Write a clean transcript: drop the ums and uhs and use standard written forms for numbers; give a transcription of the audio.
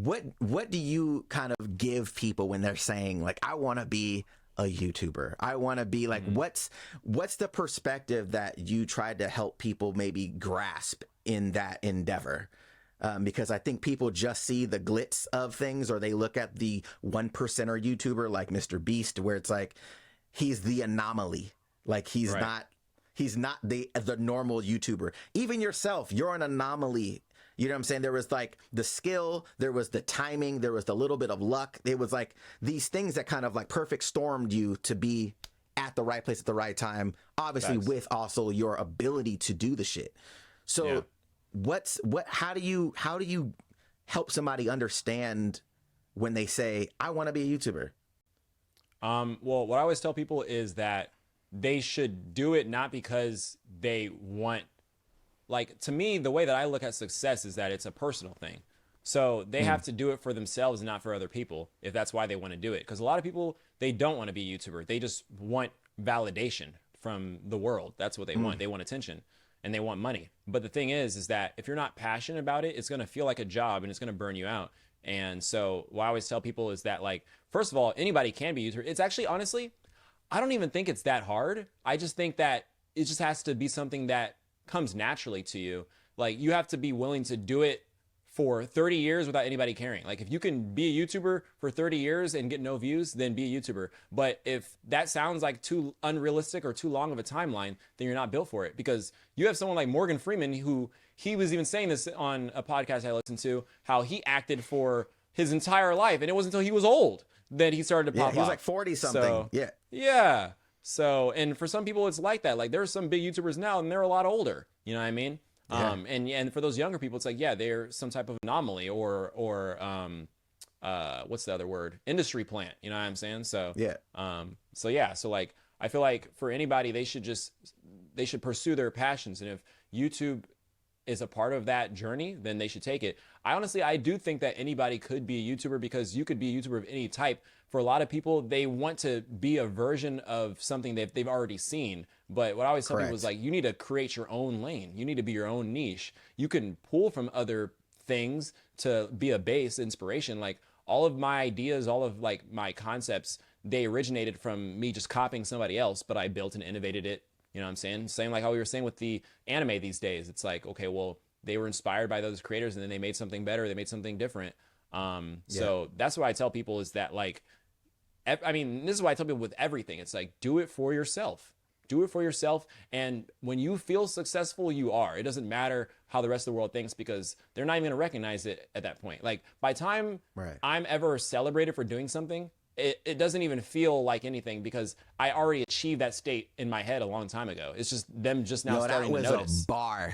what do you kind of give people when they're saying like, I want to be a YouTuber? I want to be like, what's the perspective that you tried to help people maybe grasp in that endeavor? Because I think people just see the glitz of things, or they look at the 1%er YouTuber like Mr. Beast, where it's like he's the anomaly. Like he's not the normal YouTuber. Even yourself, you're an anomaly. You know what I'm saying? There was like the skill, there was the timing, there was the little bit of luck. It was like these things that kind of like perfect stormed you to be at the right place at the right time. Obviously, with also your ability to do the shit. So, how do you help somebody understand when they say, I want to be a YouTuber? Well, what I always tell people is that they should do it not because they want, like, to me, the way that I look at success is that it's a personal thing. So they have to do it for themselves and not for other people, if that's why they want to do it. Because a lot of people, they don't want to be a YouTuber. They just want validation from the world. That's what they want. They want attention and they want money. But the thing is that if you're not passionate about it, it's going to feel like a job and it's going to burn you out. And so what I always tell people is that, like, first of all, anybody can be a YouTuber. It's actually, honestly, I don't even think it's that hard. I just think that it just has to be something that comes naturally to you. Like, you have to be willing to do it for 30 years without anybody caring. Like, if you can be a YouTuber for 30 years and get no views, then be a YouTuber. But if that sounds like too unrealistic or too long of a timeline, then you're not built for it. Because you have someone like Morgan Freeman, who, he was even saying this on a podcast I listened to, how he acted for his entire life, and it wasn't until he was old that he started to pop off. He was like 40 something. So, yeah. So, and for some people, it's like that. Like, there's some big YouTubers now, and they're a lot older. You know what I mean? Yeah. And for those younger people, it's like, yeah, they're some type of anomaly or what's the other word? Industry plant. You know what I'm saying? So so like, I feel like for anybody, they should pursue their passions, and if YouTube is a part of that journey, then they should take it. I do think that anybody could be a YouTuber, because you could be a YouTuber of any type. For a lot of people, they want to be a version of something that they've already seen. But what I always tell people is, like, you need to create your own lane. You need to be your own niche. You can pull from other things to be a base inspiration. Like, all of my ideas, all of like my concepts, they originated from me just copying somebody else, but I built and innovated it. You know what I'm saying? Same like how we were saying with the anime these days. It's like, okay, well, they were inspired by those creators and then they made something better. They made something different. So that's what I tell people is that, like, I mean, this is why I tell people with everything. It's like, do it for yourself. Do it for yourself. And when you feel successful, you are. It doesn't matter how the rest of the world thinks, because they're not even going to recognize it at that point. Like, by the time I'm ever celebrated for doing something, it doesn't even feel like anything, because I already achieved that state in my head a long time ago. It's just them just now starting to notice. That was a bar.